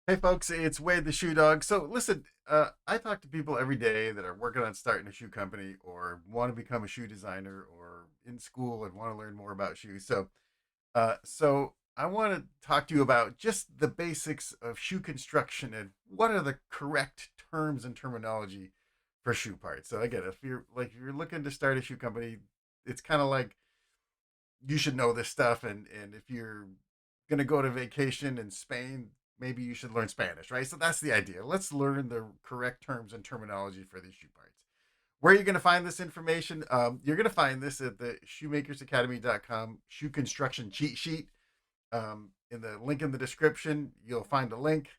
Hey folks, it's Wade the Shoe Dog. So listen, I talk to people every day that are working on starting a shoe company or want to become a shoe designer or in school and want to learn more about shoes. So I want to talk to you about just the basics of shoe construction and what are the correct terms and terminology for shoe parts. So again, if you're looking to start a shoe company, it's kind of like you should know this stuff. And if you're gonna go to vacation in Spain, maybe you should learn Spanish, right? So that's the idea. Let's learn the correct terms and terminology for these shoe parts. Where are you going to find this information? You're going to find this at the shoemakersacademy.com shoe construction cheat sheet. In the link in the description, you'll find a link.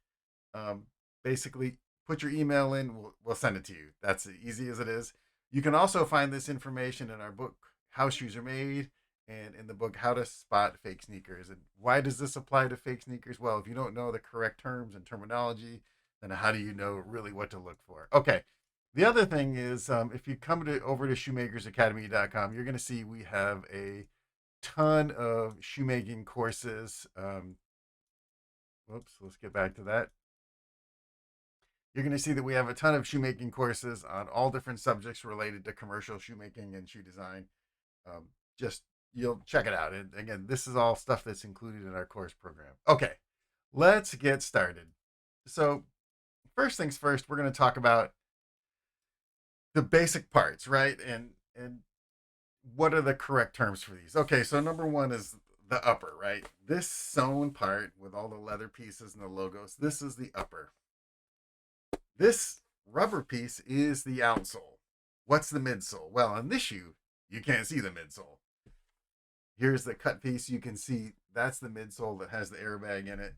Um, Basically, put your email in, we'll send it to you. That's as easy as it is. You can also find this information in our book, How Shoes Are Made, and in the book, How to Spot Fake Sneakers. And why does this apply to fake sneakers? Well, if you don't know the correct terms and terminology, then how do you know really what to look for? Okay. The other thing is, if you come over to shoemakersacademy.com, you're going to see we have a ton of shoemaking courses. Whoops, let's get back to that. You're going to see that we have a ton of shoemaking courses on all different subjects related to commercial shoemaking and shoe design. Um, just you'll check it out. And again, this is all stuff that's included in our course program. Okay, let's get started. So, first things first, we're going to talk about the basic parts, right? And what are the correct terms for these? Okay, so number one is the upper, right? This sewn part with all the leather pieces and the logos. This is the upper. This rubber piece is the outsole. What's the midsole? Well, on this shoe, you can't see the midsole. Here's the cut piece. You can see that's the midsole that has the airbag in it.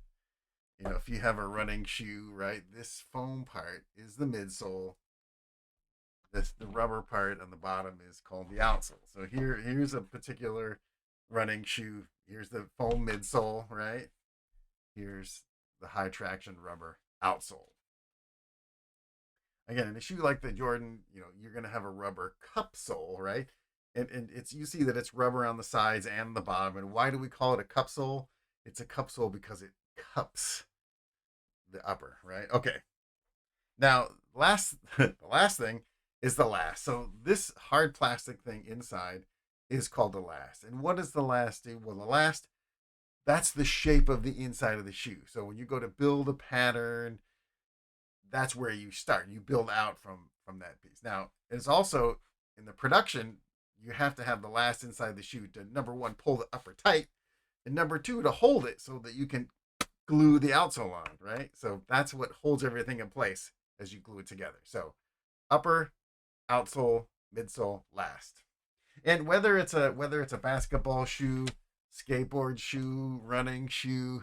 You know, if you have a running shoe, right, this foam part is the midsole. The rubber part on the bottom is called the outsole. So here's a particular running shoe. Here's the foam midsole, right? Here's the high traction rubber outsole. Again, in a shoe like the Jordan, you're going to have a rubber cup sole, right? And it's you see that it's rubber on the sides and the bottom. And why do we call it a cup sole? It's a cup sole because it cups the upper, right? Okay. Now, the last thing is the last. So this hard plastic thing inside is called the last. And what does the last do? Well, the last, that's the shape of the inside of the shoe. So when you go to build a pattern, that's where you start. You build out from that piece. Now, it's also in the production, you have to have the last inside the shoe to number one, pull the upper tight, and number two, to hold it so that you can glue the outsole on, right? So that's what holds everything in place as you glue it together. So upper, outsole, midsole, last. And whether it's a basketball shoe, skateboard shoe, running shoe,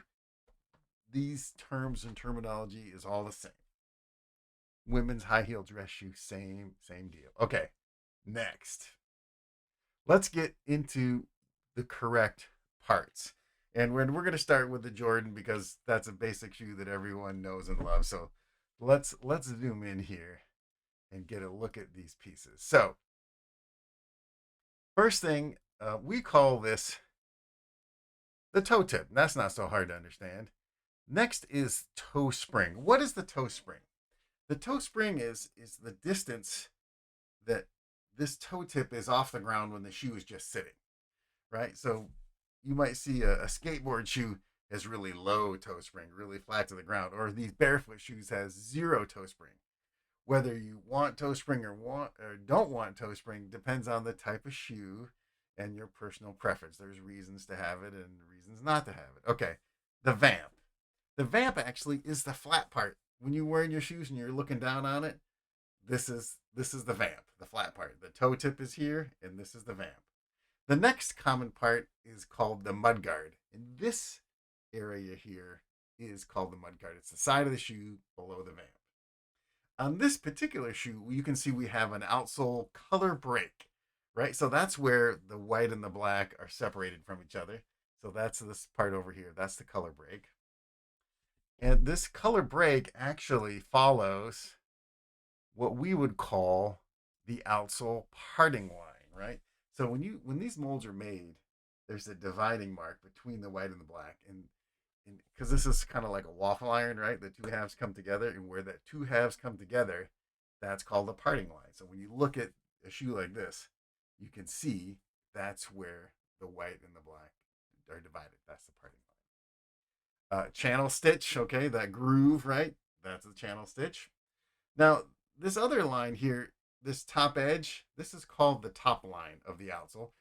these terms and terminology is all the same. Women's high heel dress shoe, same deal. Okay, next, let's get into the correct parts. And we're going to start with the Jordan because that's a basic shoe that everyone knows and loves. So let's zoom in here and get a look at these pieces. So first thing, we call this the toe tip. That's not so hard to understand. Next is toe spring. What is the toe spring? The toe spring is the distance that this toe tip is off the ground when the shoe is just sitting, right? So you might see a skateboard shoe has really low toe spring, really flat to the ground, or these barefoot shoes has zero toe spring. Whether you want toe spring or don't want toe spring depends on the type of shoe and your personal preference. There's reasons to have it and reasons not to have it. Okay, the vamp. The vamp actually is the flat part. When you're wearing your shoes and you're looking down on it, this is the vamp, the flat part. The toe tip is here, and this is the vamp. The next common part is called the mudguard. And this area here is called the mudguard. It's the side of the shoe below the vamp. On this particular shoe, you can see we have an outsole color break, right? So that's where the white and the black are separated from each other. So that's this part over here. That's the color break. And this color break actually follows what we would call the outsole parting line, right? So when these molds are made, there's a dividing mark between the white and the black, and because this is kind of like a waffle iron, right? The two halves come together, and where the two halves come together, that's called the parting line. So when you look at a shoe like this, you can see that's where the white and the black are divided. That's the parting line. Channel stitch, okay, that groove, right? That's the channel stitch. Now, this other line here, this top edge, this is called the top line of the outsole.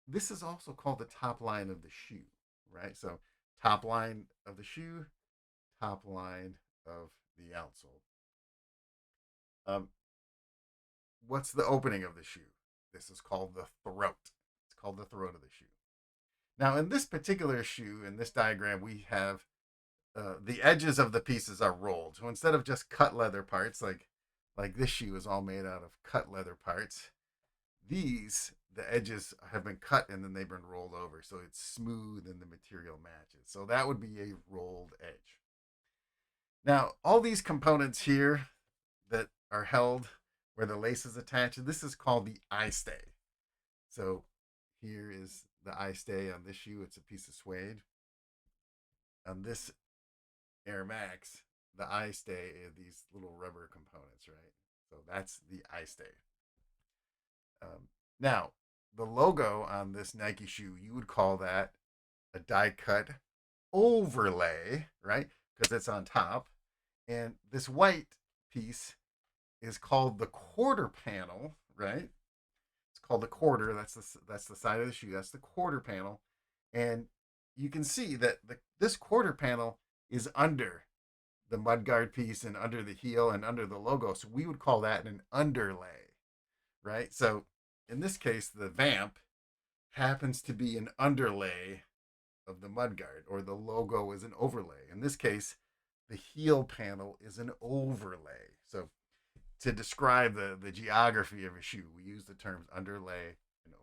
This is also called the top line of the shoe, right? So, top line of the shoe, top line of the outsole. Um, what's the opening of the shoe? This is called the throat. It's called the throat of the shoe. Now, in this particular shoe, in this diagram, we have the edges of the pieces are rolled. So instead of just cut leather parts, like this shoe is all made out of cut leather parts, the edges have been cut and then they've been rolled over. So it's smooth and the material matches. So that would be a rolled edge. Now, all these components here that are held where the lace is attached, this is called the eye stay. So here is the eye stay on this shoe. It's a piece of suede. On this Air Max, the eye stay is these little rubber components, right? So that's the eye stay. Now, the logo on this Nike shoe, you would call that a die cut overlay, right? Because it's on top. And this white piece is called the quarter panel, right? It's called the quarter. That's the side of the shoe. That's the quarter panel, and you can see that this quarter panel is under the mudguard piece and under the heel and under the logo. So we would call that an underlay, right? So in this case, the vamp happens to be an underlay of the mudguard, or the logo is an overlay. In this case, the heel panel is an overlay. So to describe the geography of a shoe, we use the terms underlay and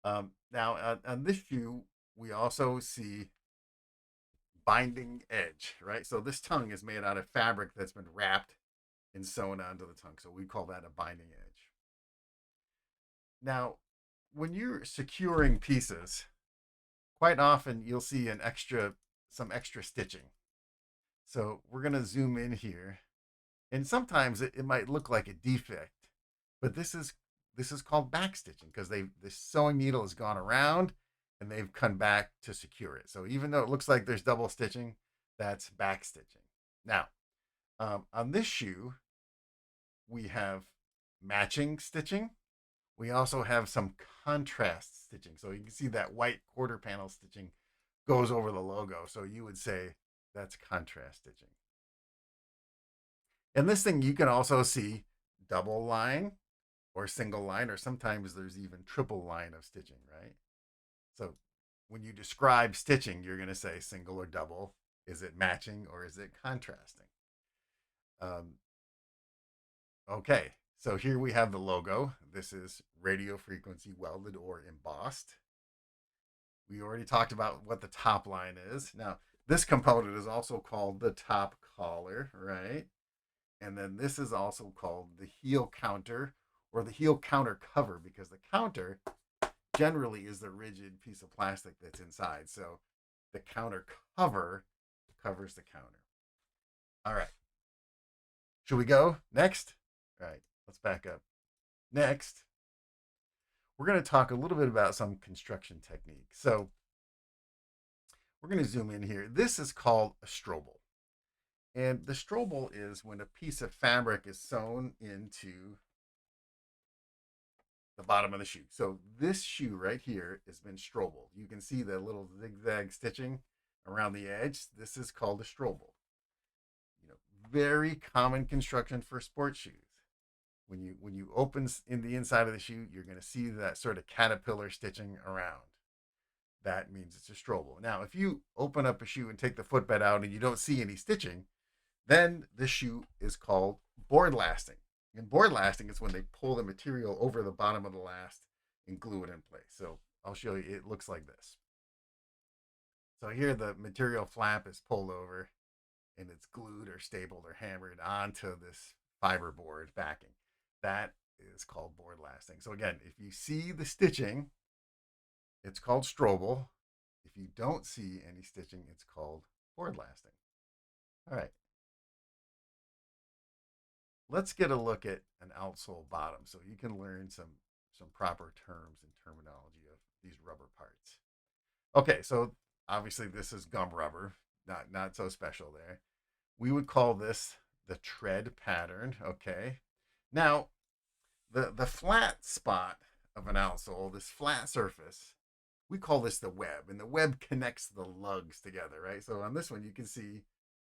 overlay. Now, on this shoe, we also see binding edge, right? So this tongue is made out of fabric that's been wrapped and sewn onto the tongue. So we call that a binding edge. Now, when you're securing pieces, quite often you'll see some extra stitching. So we're going to zoom in here. And sometimes it might look like a defect, but this is called back stitching because the sewing needle has gone around and they've come back to secure it. So even though it looks like there's double stitching, that's back stitching. Now, on this shoe, we have matching stitching. We also have some contrast stitching. So you can see that white quarter panel stitching goes over the logo. So you would say that's contrast stitching. And this thing, you can also see double line or single line, or sometimes there's even triple line of stitching, right? So when you describe stitching, you're going to say single or double. Is it matching or is it contrasting? Okay, so here we have the logo. This is radio frequency welded or embossed. We already talked about what the top line is. Now, this component is also called the top collar, right? And then this is also called the heel counter or the heel counter cover, because the counter generally is the rigid piece of plastic that's inside. So the counter cover covers the counter. All right. Should we go next? All right, let's back up. Next, we're going to talk a little bit about some construction techniques. So we're going to zoom in here. This is called a Strobel. And the Strobel is when a piece of fabric is sewn into the bottom of the shoe. So this shoe right here has been Strobel. You can see the little zigzag stitching around the edge. This is called a Strobel. Very common construction for sports shoes. When you open in the inside of the shoe, you're going to see that sort of caterpillar stitching around. That means it's a Strobel. Now, if you open up a shoe and take the footbed out and you don't see any stitching, then the shoe is called board lasting. And board lasting is when they pull the material over the bottom of the last and glue it in place. So I'll show you. It looks like this. So here the material flap is pulled over and it's glued or stapled or hammered onto this fiberboard backing. That is called board lasting. So again, if you see the stitching, it's called Strobel. If you don't see any stitching, it's called board lasting. All right, let's get a look at an outsole bottom so you can learn some proper terms and terminology of these rubber parts. Okay, so obviously this is gum rubber, not so special there. We would call this the tread pattern. Okay, now the flat spot of an outsole, this flat surface, we call this the web, and the web connects the lugs together, right? So on this one, you can see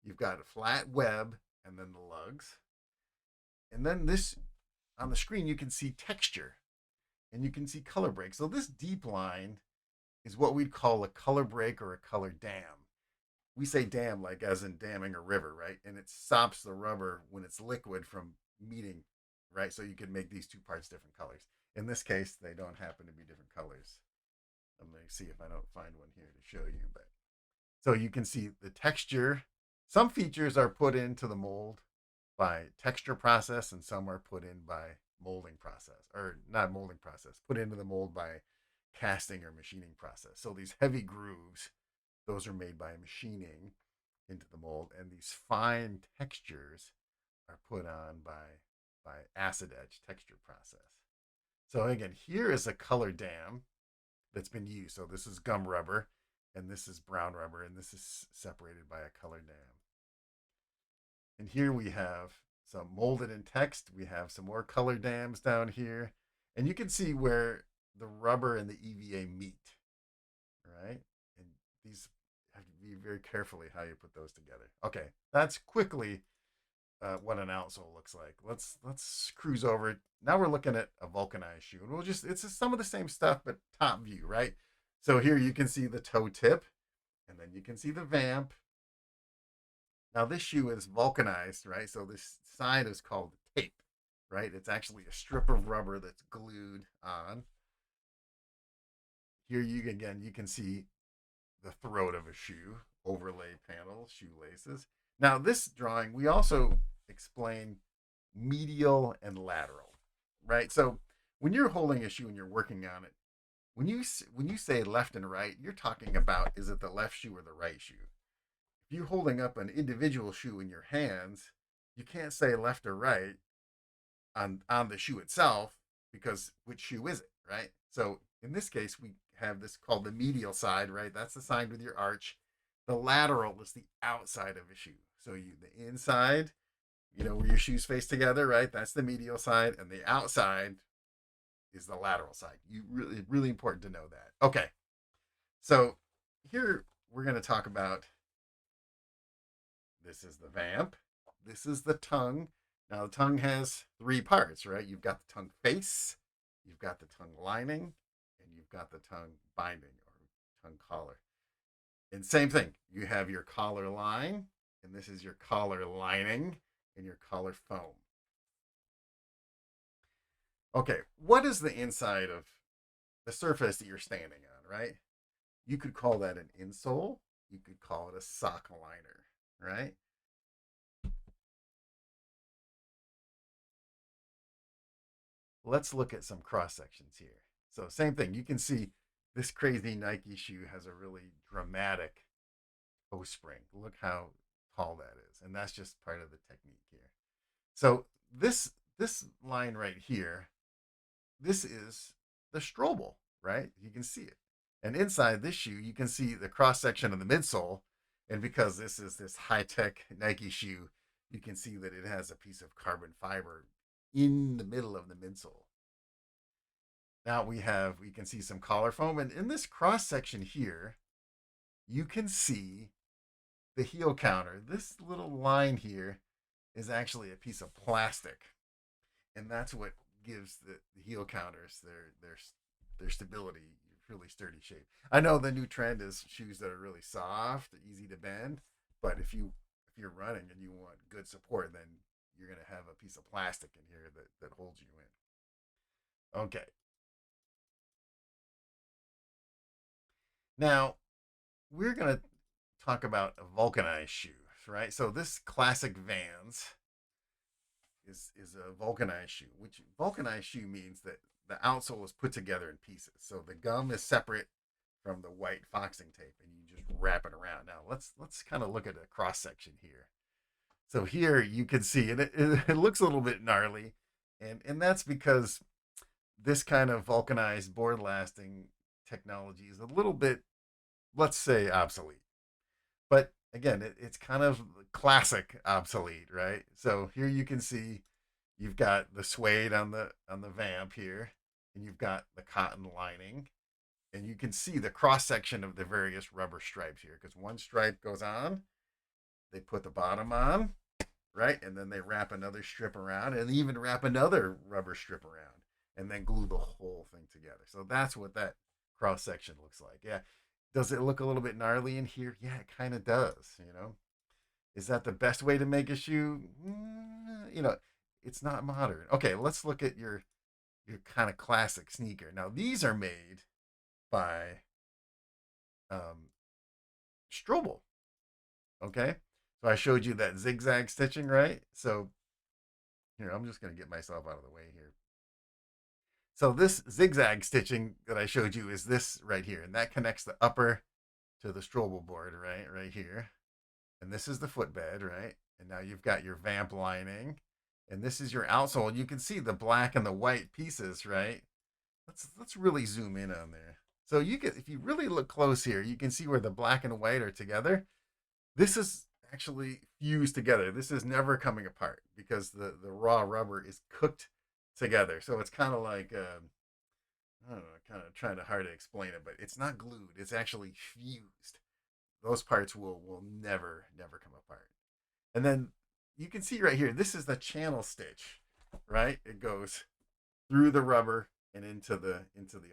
you've got a flat web and then the lugs, and then this on the screen you can see texture and you can see color break. So this deep line is what we'd call a color break or a color dam. We say dam like as in damming a river, right? And it stops the rubber when it's liquid from meeting, right? So you can make these two parts different colors. In this case, they don't happen to be different colors. I'm going to see if I don't find one here to show you. But so you can see the texture. Some features are put into the mold by texture process, and some are put in by molding process, or not molding process, put into the mold by casting or machining process. So these heavy grooves, those are made by machining into the mold, and these fine textures are put on by acid etch texture process. So again, here is a color dam that's been used. So this is gum rubber, and this is brown rubber, and this is separated by a color dam. And here we have some molded in text. We have some more color dams down here. And you can see where the rubber and the EVA meet, right? And these have to be very carefully how you put those together. Okay, that's quickly what an outsole looks like. Let's cruise over it. Now we're looking at a vulcanized shoe. And it's just some of the same stuff, but top view, right? So here you can see the toe tip, and then you can see the vamp. Now this shoe is vulcanized, right? So this side is called tape, right? It's actually a strip of rubber that's glued on. Here you can see the throat of a shoe, overlay panel, shoelaces. Now this drawing, we also explain medial and lateral, right? So when you're holding a shoe and you're working on it, when you say left and right, you're talking about is it the left shoe or the right shoe? If you're holding up an individual shoe in your hands, you can't say left or right on the shoe itself because which shoe is it, right? So in this case, we have this called the medial side, right? That's the side with your arch. The lateral is the outside of a shoe. So the inside, where your shoes face together, right? That's the medial side, and the outside is the lateral side. Really important to know that. Okay, so here we're going to talk about this is the vamp. This is the tongue. Now, the tongue has three parts, right? You've got the tongue face, you've got the tongue lining, and you've got the tongue binding or tongue collar. And same thing, you have your collar line, and this is your collar lining and your collar foam. Okay, what is the inside of the surface that you're standing on, right? You could call that an insole. You could call it a sock liner, right? Let's look at some cross sections here. So same thing, you can see this crazy Nike shoe has a really dramatic toe spring. Look how tall that is. And that's just part of the technique here. So this line right here, this is the Strobel, right? You can see it. And inside this shoe, you can see the cross section of the midsole. And because this is this high-tech Nike shoe, you can see that it has a piece of carbon fiber in the middle of the midsole. Now we can see some collar foam, and in this cross section here, you can see the heel counter. This little line here is actually a piece of plastic, and that's what gives the heel counters their stability, really sturdy shape. I know the new trend is shoes that are really soft, easy to bend, but if you're running and you want good support, then you're going to have a piece of plastic in here that holds you in. Okay. Now, we're going to talk about a vulcanized shoe, right? So this classic Vans is a vulcanized shoe, which vulcanized shoe means that the outsole is put together in pieces. So the gum is separate from the white foxing tape, and you just wrap it around. Now let's kind of look at a cross section here. So here you can see, and it looks a little bit gnarly, and that's because this kind of vulcanized board lasting technology is a little bit, let's say, obsolete. But again, it's kind of classic obsolete, right? So here you can see you've got the suede on the vamp here, and you've got the cotton lining, and you can see the cross section of the various rubber stripes here, because one stripe goes on, they put the bottom on, right, and then they wrap another strip around, and even wrap another rubber strip around, and then glue the whole thing together. So that's what that cross section looks like. Yeah. Does it look a little bit gnarly in here? Yeah, it kind of does, you know. Is that the best way to make a shoe? You know, it's not modern. Okay, let's look at your kind of classic sneaker. Now, these are made by um, Strobel. Okay, so I showed you that zigzag stitching, right? So here, I'm just going to get myself out of the way here. So this zigzag stitching that I showed you is this right here, and that connects the upper to the Strobel board, right here. And this is the footbed, right? And now you've got your vamp lining, and this is your outsole. And you can see the black and the white pieces, right? Let's really zoom in on there. So you can, if you really look close here, you can see where the black and white are together. This is actually fused together. This is never coming apart because the raw rubber is cooked together. So it's kind of like I don't know, kind of trying to hard to explain it, but it's not glued. It's actually fused. Those parts will never come apart. And then you can see right here, this is the channel stitch, right? It goes through the rubber and into the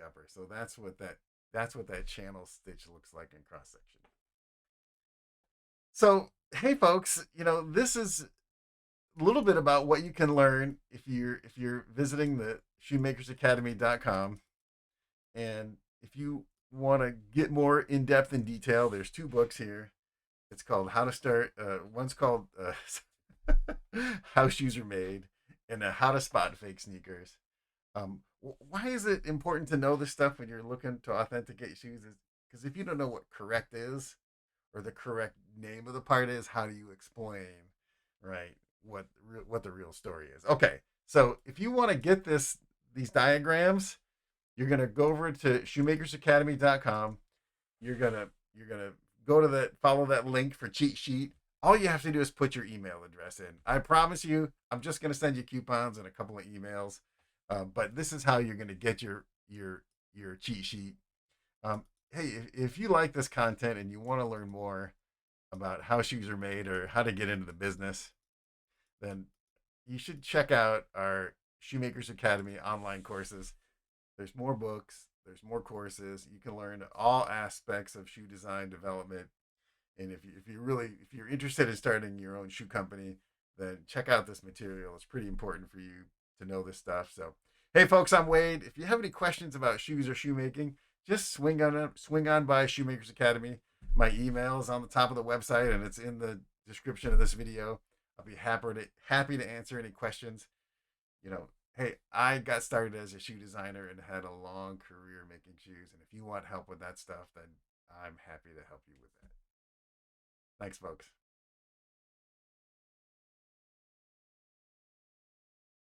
upper. So that's what that channel stitch looks like in cross section. So hey folks, you know, this is a little bit about what you can learn if you're visiting the shoemakersacademy.com. And if you want to get more in depth and detail, there's two books here. It's called How to Start. One's called How Shoes Are Made, and How to Spot Fake Sneakers. Why is it important to know this stuff when you're looking to authenticate shoes? Is because if you don't know what correct is, or the correct name of the part is, how do you explain, right, what the real story is? Okay, so if you want to get these diagrams, you're gonna go over to shoemakersacademy.com. You're gonna go to follow that link for cheat sheet. All you have to do is put your email address in. I promise you, I'm just gonna send you coupons and a couple of emails. But this is how you're gonna get your cheat sheet. Hey, if you like this content and you want to learn more about how shoes are made or how to get into the business, then you should check out our Shoemakers Academy online courses. There's more books, there's more courses. You can learn all aspects of shoe design development. And if you're interested in starting your own shoe company, then check out this material. It's pretty important for you to know this stuff. So, hey folks, I'm Wade. If you have any questions about shoes or shoemaking, just swing on by Shoemakers Academy. My email is on the top of the website and it's in the description of this video. I'll be happy to answer any questions. You know, hey, I got started as a shoe designer and had a long career making shoes. And if you want help with that stuff, then I'm happy to help you with that. Thanks, folks.